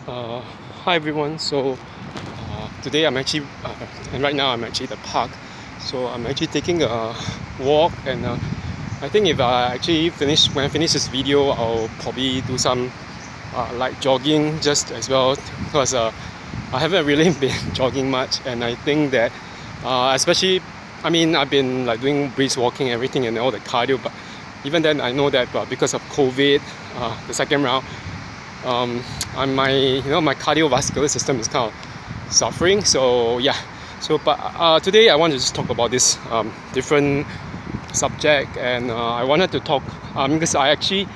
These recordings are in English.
Uh, Hi everyone. Today and right now I'm actually at the park. So I'm actually taking a walk, and I think if I actually when I finish this video, I'll probably do some like jogging just as well, because I haven't really been jogging much, and I think that especially, I've been like doing brisk walking, everything, and all the cardio, but even then I know that because of COVID, the second round, my cardiovascular system is kind of suffering. So yeah, but today I want to just talk about this different subject, and I wanted to talk because I actually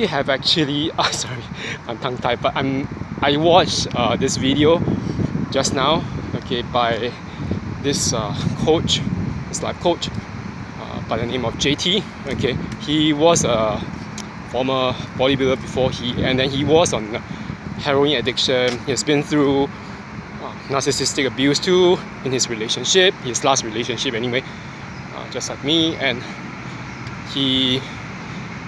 have actually sorry, I'm tongue tied, but I watched this video just now, okay, by this coach, this life coach, by the name of JT. Okay, he was a former bodybuilder before, and then he was on heroin addiction. He has been through narcissistic abuse too in his last relationship anyway, just like me. And he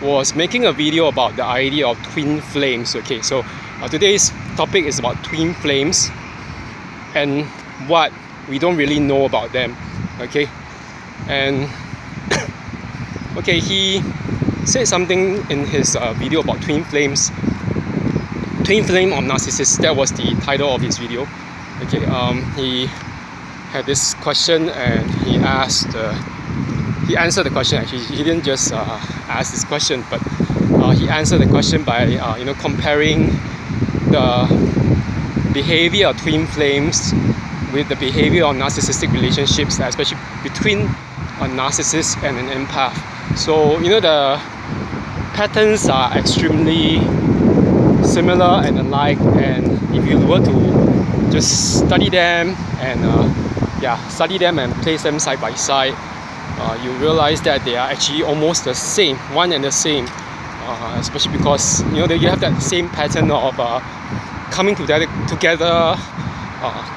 was making a video about the idea of twin flames. Okay, so today's topic is about twin flames and what we don't really know about them. Okay, and okay, he said something in his video about twin flames. Twin flame of narcissist. That was the title of his video. Okay, he had this question, and he answered the question. Actually, he didn't just ask this question, but he answered the question by comparing the behavior of twin flames with the behavior of narcissistic relationships, especially between a narcissist and an empath. So the patterns are extremely similar and alike, and if you were to just study them and place them side by side, you realize that they are actually almost the same, one and the same, especially because you have that same pattern of coming together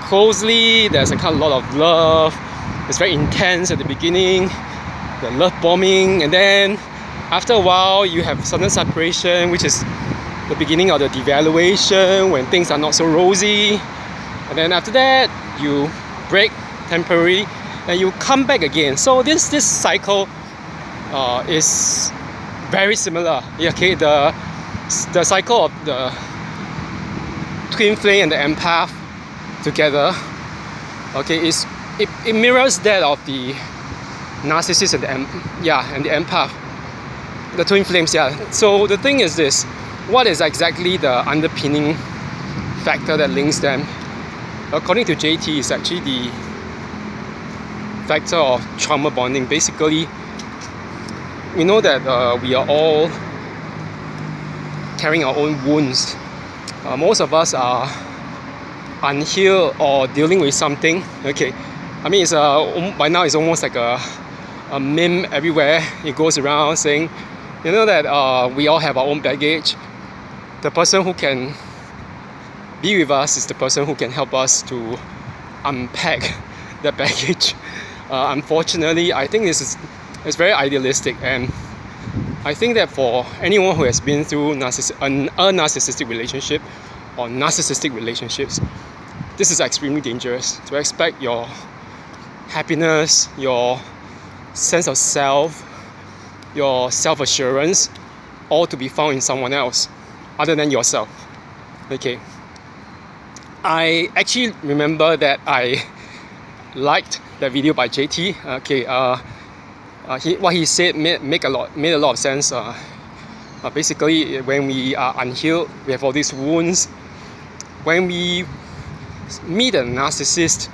closely. There's a kind of lot of love. It's very intense at the beginning, the love bombing, and then after a while you have sudden separation, which is the beginning of the devaluation, when things are not so rosy. And then after that you break temporarily and you come back again. So this cycle is very similar. Okay, the cycle of the twin flame and the empath together, okay, it mirrors that of the narcissist and the empath, the twin flames. So the thing is this: what is exactly the underpinning factor that links them? According to JT, it's actually the factor of trauma bonding. Basically, we know that we are all carrying our own wounds. Most of us are unhealed or dealing with something. Okay, it's by now it's almost like a meme everywhere. It goes around saying, that we all have our own baggage. The person who can be with us is the person who can help us to unpack the baggage. Unfortunately, I think it's very idealistic, and I think that for anyone who has been through a narcissistic relationship or narcissistic relationships, this is extremely dangerous. To expect your happiness, your sense of self, your self-assurance, all to be found in someone else other than yourself. Okay, I actually remember that I liked that video by JT. Okay, what he said made a lot of sense. Basically, when we are unhealed, we have all these wounds. When we meet a narcissist,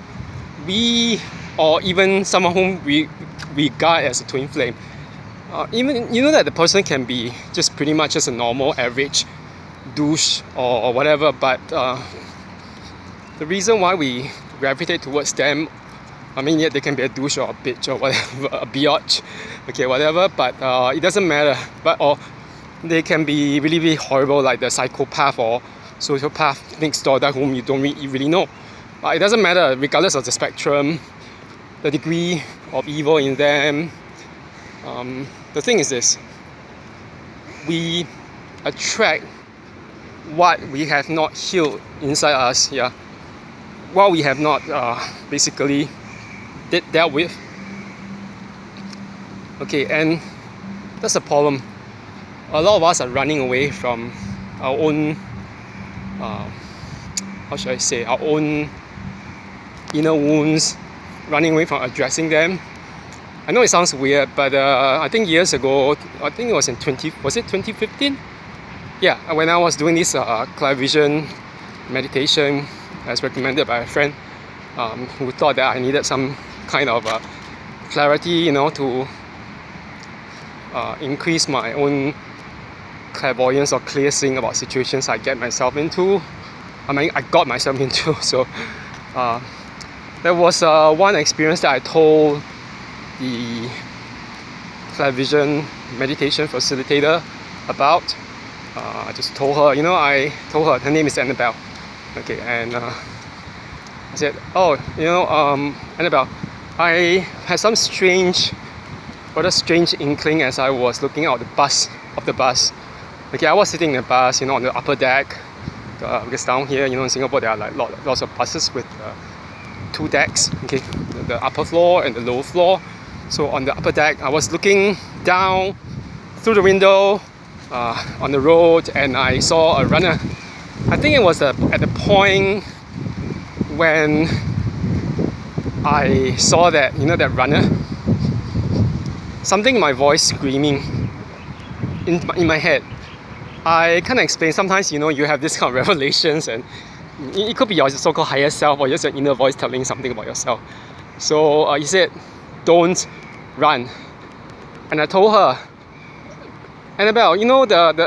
or even someone whom we regard as a twin flame, even that the person can be just pretty much just a normal average douche or whatever, but the reason why we gravitate towards them, yet they can be a douche or a bitch or whatever, a biatch, okay, whatever, but it doesn't matter. Or they can be really, really horrible, like the psychopath or sociopath next door that whom you don't really know. But it doesn't matter, regardless of the spectrum, the degree of evil in them. The thing is this: we attract what we have not healed inside us, yeah, what we have not basically dealt with. Okay, and that's the problem. A lot of us are running away from our own, how should I say, our own inner wounds, running away from addressing them. I know it sounds weird, but I think years ago, I think it was in 2015? Yeah, when I was doing this clear vision meditation as recommended by a friend who thought that I needed some kind of clarity, to increase my own clairvoyance or clear seeing about situations I get myself into. I got myself into. So there was one experience that I told the clear vision meditation facilitator about. I just told her, I told her, her name is Annabelle. Okay, and I said, Annabelle, I had some rather strange inkling as I was looking out of the bus. Okay, I was sitting in the bus, on the upper deck. Because down here, in Singapore, there are like lots of buses with 2 decks. Okay, the upper floor and the lower floor. So on the upper deck, I was looking down through the window on the road, and I saw a runner. I think it was at the point when I saw that, that runner. Something in my voice screaming in my head. I can't explain. Sometimes, you have this kind of revelations, and it could be your so-called higher self or just your inner voice telling something about yourself. So he said, "Don't run." And I told her, Annabelle,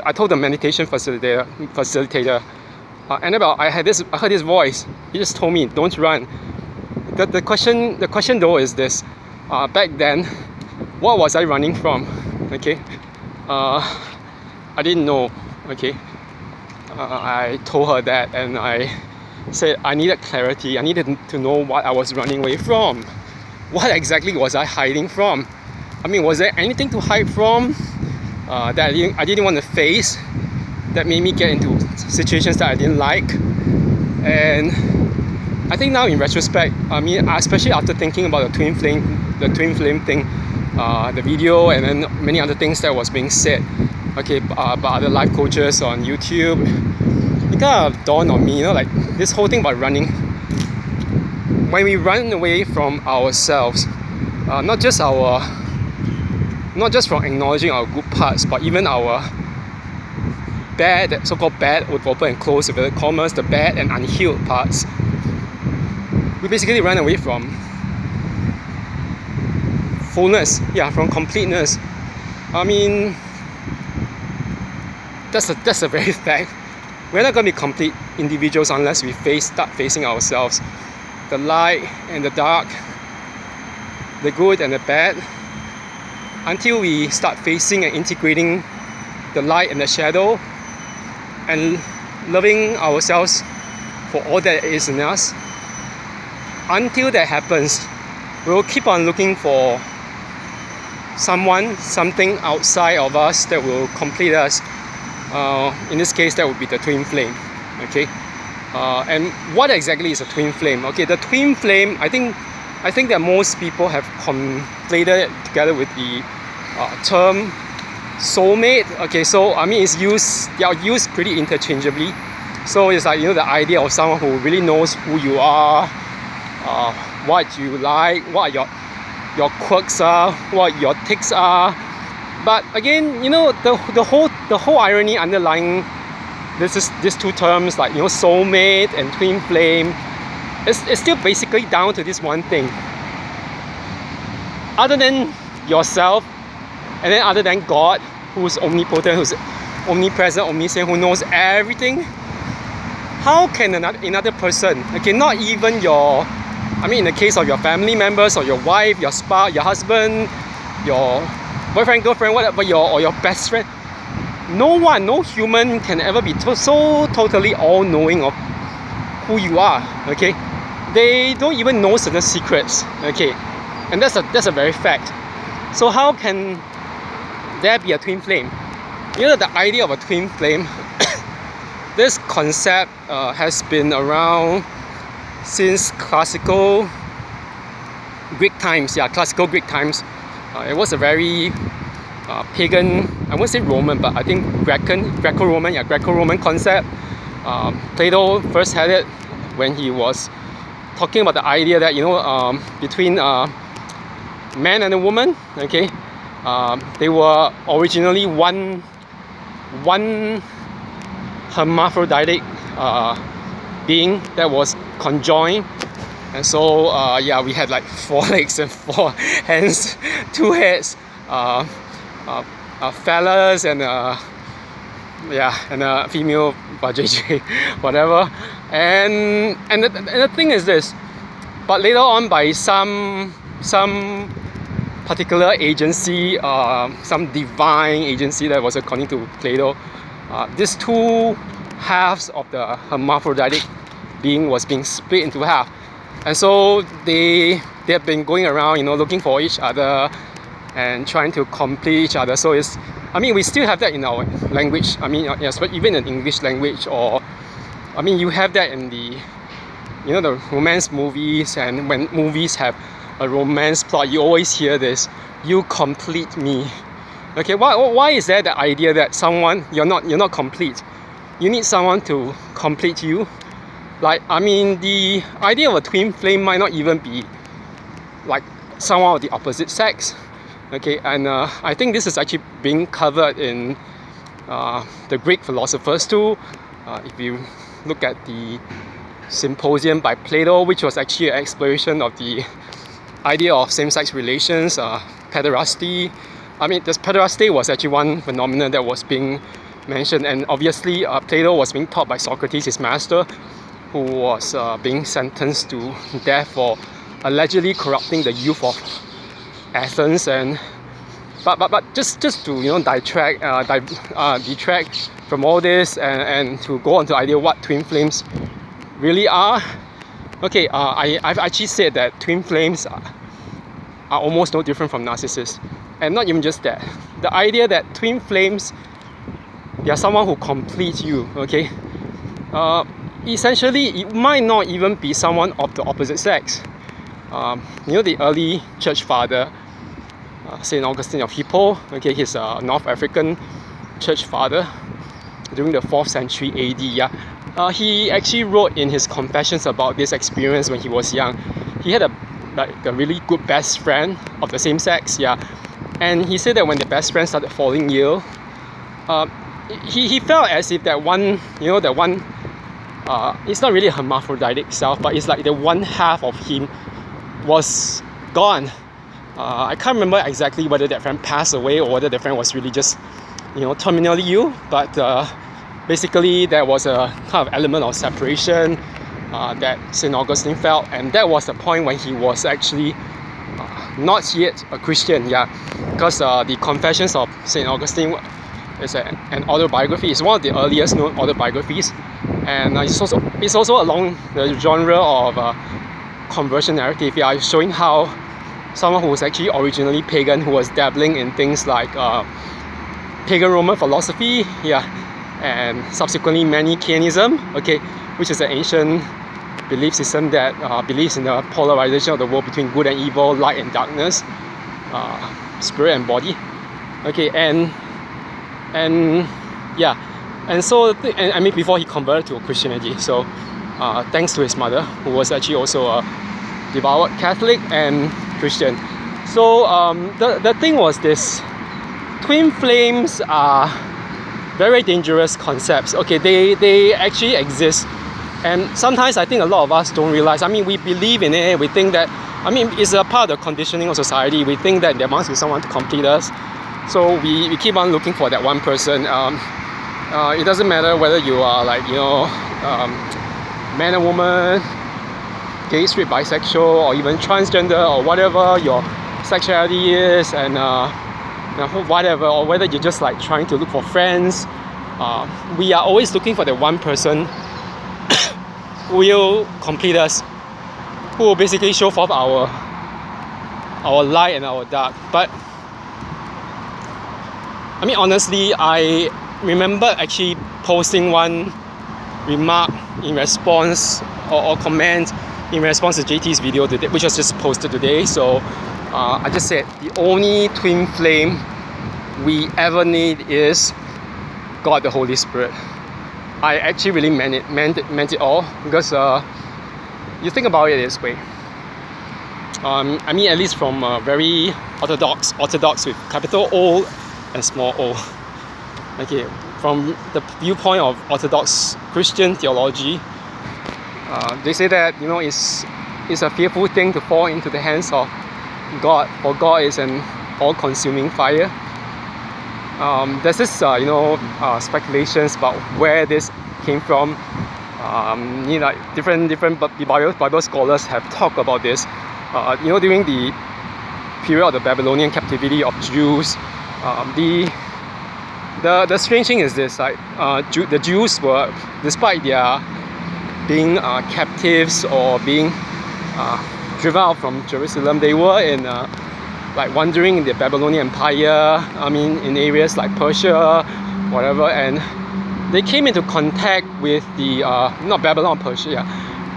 I told the meditation facilitator, Annabelle, I heard this voice. He just told me, "Don't run." The question though is this: back then, what was I running from? Okay, I didn't know. Okay, I told her that, and I said I needed clarity. I needed to know what I was running away from. What exactly was I hiding from? Was there anything to hide from that I didn't want to face, that made me get into situations that I didn't like? And I think now in retrospect, especially after thinking about the twin flame thing, the video, and then many other things that was being said, okay, by other life coaches on YouTube, it kind of dawned on me, like this whole thing about running. When we run away from ourselves, not just from acknowledging our good parts, but even our bad, so-called bad, with open and close inverted commas, the bad and unhealed parts, we basically run away from fullness, from completeness. That's a very fact. We're not going to be complete individuals unless we start facing ourselves, the light and the dark, the good and the bad, until we start facing and integrating the light and the shadow, and loving ourselves for all that is in us. Until that happens, we'll keep on looking for something outside of us that will complete us. In this case, that would be the twin flame. Okay, and what exactly is a twin flame? Okay, the twin flame, I think that most people have conflated it together with the term soulmate. Okay, so they are used pretty interchangeably. So it's like, the idea of someone who really knows who you are, what you like, what your quirks are, what your tics are. But again, the whole irony underlying these two terms, like soulmate and twin flame, it's still basically down to this one thing. Other than yourself, and then other than God, who's omnipotent, who's omnipresent, omniscient, who knows everything, how can another person, okay, not even in the case of your family members or your wife, your spouse, your husband, your boyfriend, girlfriend, whatever, or your best friend, no human can ever be so totally all-knowing of who you are. Okay, they don't even know certain secrets. Okay, and that's a very fact. So how can there be a twin flame? The idea of a twin flame this concept has been around since classical Greek times. Yeah, classical Greek times. It was a very pagan, I won't say Roman, but I think Greco-Roman concept. Plato first had it when he was talking about the idea that, between man and a woman, okay, they were originally one hermaphroditic being that was conjoined. And so we had like 4 legs and 4 hands, 2 heads, phallus and a female vajayjay, whatever. And the thing is this, but later on by some particular agency, some divine agency that was according to Plato, these 2 halves of the hermaphroditic being was being split into half. And so they have been going around, looking for each other and trying to complete each other. So we still have that in our language. Yes, but even in English language, or you have that in the the romance movies. And when movies have a romance plot, you always hear this: "You complete me." Okay, why is there the idea that someone you're not complete? You need someone to complete you. Like, the idea of a twin flame might not even be like someone of the opposite sex. Okay, and I think this is actually being covered in the Greek philosophers too. If you look at the Symposium by Plato, which was actually an exploration of the idea of same-sex relations, pederasty. This pederasty was actually one phenomenon that was being mentioned, and obviously Plato was being taught by Socrates, his master, who was being sentenced to death for allegedly corrupting the youth of Athens. And but just to detract from all this and to go on to the idea what twin flames really are. Okay, I've actually said that twin flames are almost no different from narcissists, and not even just that. The idea that twin flames, they are someone who completes you. Okay. Essentially, it might not even be someone of the opposite sex. The early church father, Saint Augustine of Hippo, okay, he's a North African church father during the 4th century AD. Yeah, he actually wrote in his confessions about this experience when he was young. He had a really good best friend of the same sex. Yeah, and he said that when the best friend started falling ill, he felt as if that one, it's not really a hermaphroditic self, but it's like the one half of him was gone. I can't remember exactly whether that friend passed away or whether the friend was really just, terminally ill. But basically, there was a kind of element of separation that St. Augustine felt, and that was the point when he was actually not yet a Christian. Yeah, because the Confessions of St. Augustine is an autobiography. It's one of the earliest known autobiographies, and it's also along the genre of conversion narrative. Yeah, showing how someone who was actually originally pagan, who was dabbling in things like pagan Roman philosophy, yeah, and subsequently Manichaeism, okay, which is an ancient belief system that believes in the polarization of the world between good and evil, light and darkness, spirit and body, okay, and yeah, and so before he converted to Christianity. So thanks to his mother, who was actually also a devout Catholic and Christian. So the thing was this: twin flames are very dangerous concepts. Okay, they actually exist, and sometimes I think a lot of us don't realize. We believe in it. We think that it's a part of the conditioning of society. We think that there must be someone to complete us. So we keep on looking for that one person. It doesn't matter whether you are man and woman, gay, straight, bisexual, or even transgender, or whatever your sexuality is, and whatever, or whether you're just trying to look for friends. We are always looking for the one person who will complete us, who will basically show forth our light and our dark. But honestly, I remember actually posting one remark in response or comment in response to JT's video today, which was just posted today. So I just said the only twin flame we ever need is God the Holy Spirit. I actually really meant it all, because you think about it this way. I mean, at least from very orthodox with capital O and small o. Okay, from the viewpoint of Orthodox Christian theology, they say that, you know, it's a fearful thing to fall into the hands of God, for God is an all-consuming fire. There's this speculations about where this came from. You know, like different Bible scholars have talked about this. You know, during the period of the Babylonian captivity of Jews, the strange thing is this: like the Jews were, despite their being captives or being driven out from Jerusalem, they were in like wandering in the Babylonian Empire. I mean, in areas like Persia, whatever, and they came into contact with the not Babylon, Persia. Yeah,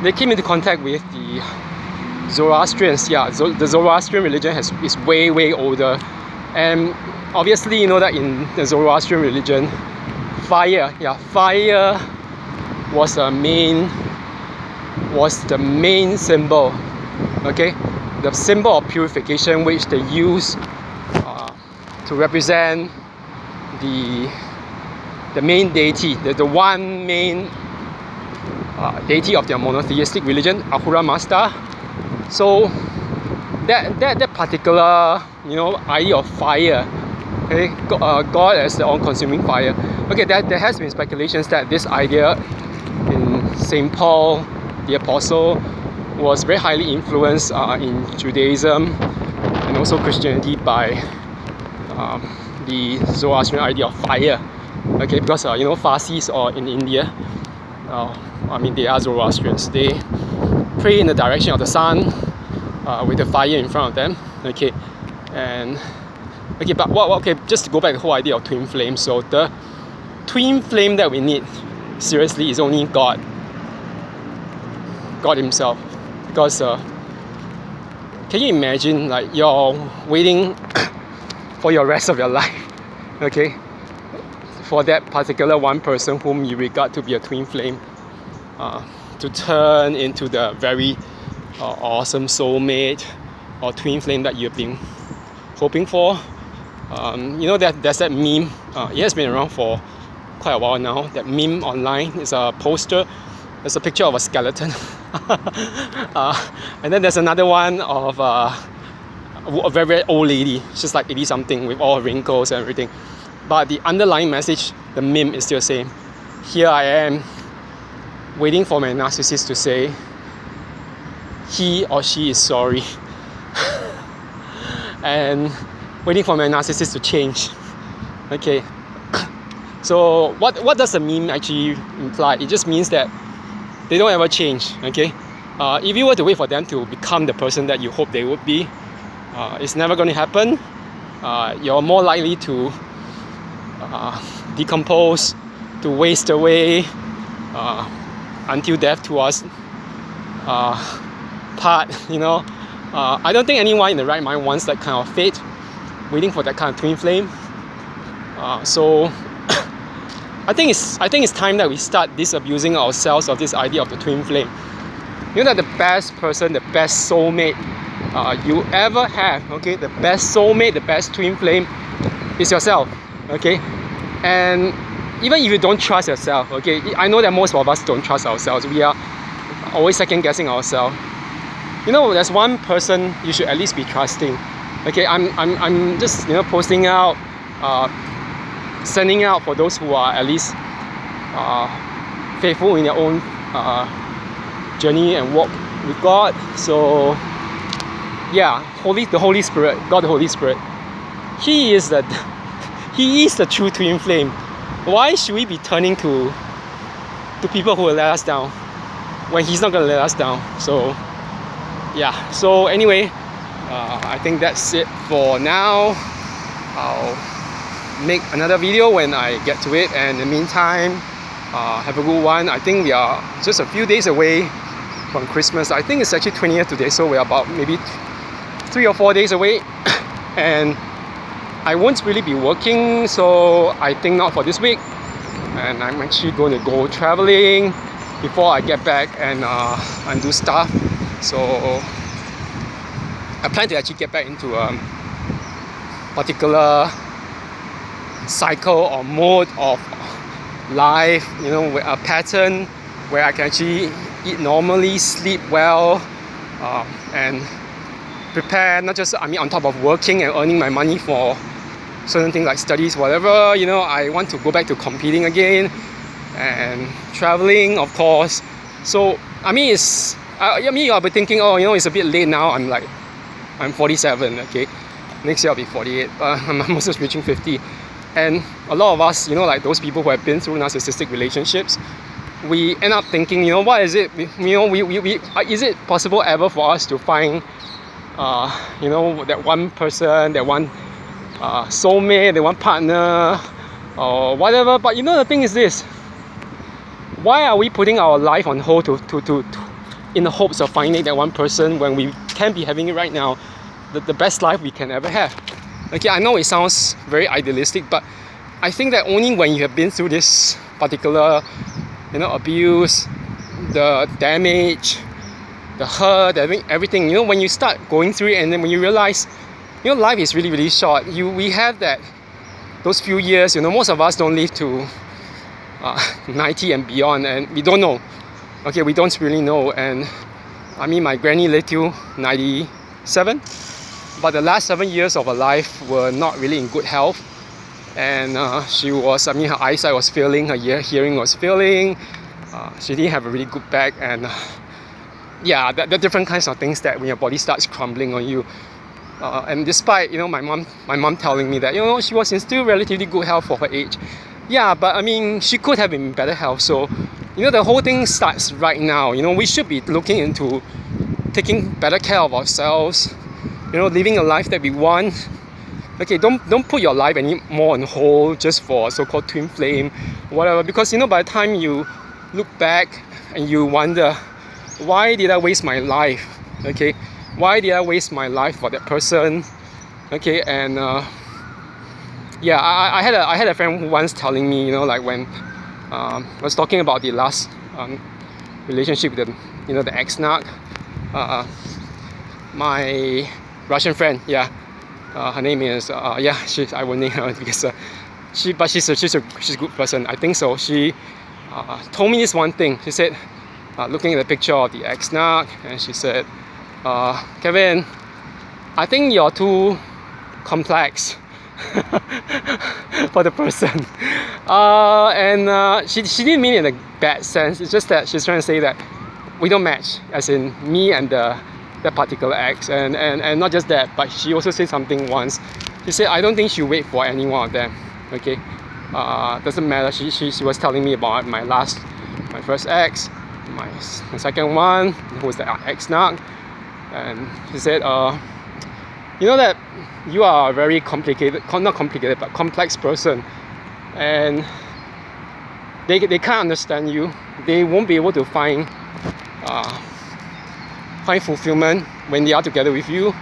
they came into contact with the Zoroastrians. Yeah, the Zoroastrian religion is way older, and obviously, you know that in the Zoroastrian religion, fire was the main symbol. Okay, the symbol of purification, which they use to represent the main deity, the one main deity of their monotheistic religion, Ahura Mazda. So that particular, you know, idea of fire, okay, God as the all-consuming fire. Okay, there has been speculations that this idea in Saint Paul the Apostle was very highly influenced in Judaism and also Christianity by the Zoroastrian idea of fire. Okay, because you know, Farsis or in India, I mean, they are Zoroastrians. They pray in the direction of the sun with the fire in front of them. Okay, and okay, but okay, just to go back to the whole idea of twin flame. So the twin flame that we need seriously is only God Himself. Because can you imagine, like, you're waiting for your rest of your life, okay, for that particular one person whom you regard to be a twin flame to turn into the very awesome soulmate or twin flame that you've been hoping for. You know, there's that meme, it has been around for quite a while now. That meme online is a poster. There's a picture of a skeleton and then there's another one of a very old lady. She's like 80 something with all her wrinkles and everything, but the underlying message, the meme, is still the same. Here I am waiting for my narcissist to say he or she is sorry and waiting for my narcissist to change. Okay, so what does the meme actually imply? It just means that they don't ever change. Okay, if you were to wait for them to become the person that you hope they would be, it's never going to happen. You're more likely to decompose, to waste away until death to us part. You know, I don't think anyone in the right mind wants that kind of fate, waiting for that kind of twin flame. So I think it's time that we start disabusing ourselves of this idea of the twin flame. You know that the best person, the best soulmate you ever have, okay, the best soulmate, the best twin flame is yourself. Okay, and even if you don't trust yourself, okay, I know that most of us don't trust ourselves. We are always second guessing ourselves. You know, there's one person you should at least be trusting. Okay, I'm just, you know, posting out, sending out for those who are at least faithful in their own journey and walk with God. So yeah, the Holy Spirit, God the Holy Spirit, He is the true twin flame. Why should we be turning to people who will let us down when He's not going to let us down? So yeah, so anyway, I think that's it for now. I'll make another video when I get to it, and in the meantime, Have a good one. I think we are just a few days away from Christmas. I think it's actually 20th today, so we're about maybe 3 or 4 days away. And I won't really be working, so I think not for this week. And I'm actually going to go traveling before I get back and do stuff. So I plan to actually get back into a particular cycle or mode of life, a pattern where I can actually eat normally, sleep well, and prepare, not just, on top of working and earning my money for certain things like studies, whatever, I want to go back to competing again and traveling, of course. So, it's, I'll be thinking, it's a bit late now. I'm 47, okay? Next year I'll be 48, I'm almost reaching 50. And a lot of us, like those people who have been through narcissistic relationships, we end up thinking, what is it? Is it possible ever for us to find, that one person, that one soulmate, that one partner, or whatever? But the thing is this: why are we putting our life on hold to in the hopes of finding that one person when we can be having it right now, the best life we can ever have? Okay, I know it sounds very idealistic, but I think that only when you have been through this particular, abuse, the damage, the hurt, everything, when you start going through it, and then when you realize, life is really, really short. We have those few years, most of us don't live to 90 and beyond, and we don't know. Okay, we don't really know. And my granny lived till 97, but the last 7 years of her life were not really in good health. And she was, her eyesight was failing, her hearing was failing. She didn't have a really good back, and the different kinds of things that when your body starts crumbling on you. And despite my mom telling me that she was in still relatively good health for her age. Yeah, but she could have been in better health. So the whole thing starts right now. We should be looking into taking better care of ourselves. Living a life that we want. Okay, don't put your life anymore on hold just for so-called twin flame, whatever. Because by the time you look back and you wonder, why did I waste my life? Okay, why did I waste my life for that person? Okay, and I had a friend who once telling me, when I was talking about the last relationship with the ex-narc, my Russian friend, her name is I will name her because she's a good person. I think so. She told me this one thing. She said, looking at the picture of the ex-narc, and she said, Kevin, I think you're too complex for the person. She didn't mean it in a bad sense. It's just that she's trying to say that we don't match, as in me and that particular ex. And not just that, but she also said something once. She said, I don't think she'll wait for any one of them. Okay, doesn't matter. She was telling me about my first ex, my second one, who was the ex-narc. And she said, that you are a very not complicated, but complex person. And they can't understand you. They won't be able to find fulfillment when they are together with you.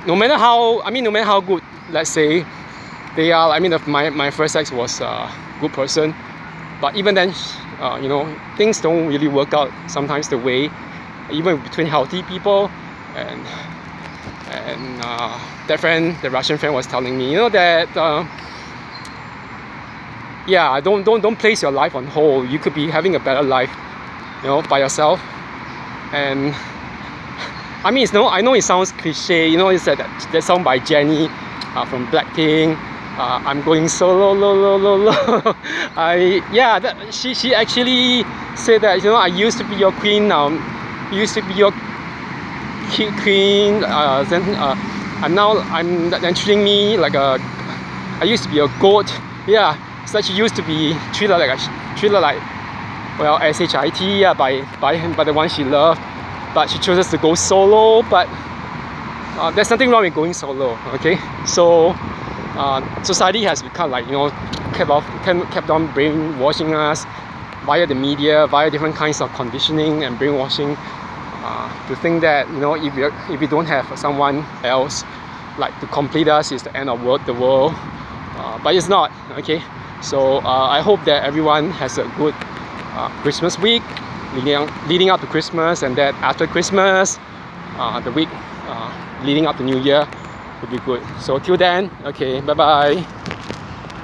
No matter how good, let's say, they are. My first ex was a good person. But even then, things don't really work out sometimes the way, even between healthy people. And that friend, the Russian friend, was telling me, that don't place your life on hold. You could be having a better life, by yourself. And I know it sounds cliche. It's that song by Jennie from Blackpink. I'm going solo, she actually said that, I used to be your queen, now used to be your queen, then treating me like I used to be a goat. Yeah, it's like she used to be treated like SHIT, by the one she loved, but she chooses to go solo. But there's nothing wrong with going solo. Okay, so society has become kept on brainwashing us via the media, via different kinds of conditioning and brainwashing, to think that, you know, if we don't have someone else like to complete us, it's the end of the world. But it's not. Okay, so I hope that everyone has a good Christmas week leading up to Christmas, and that after Christmas, the week leading up to New Year will be good. So till then, okay, bye bye.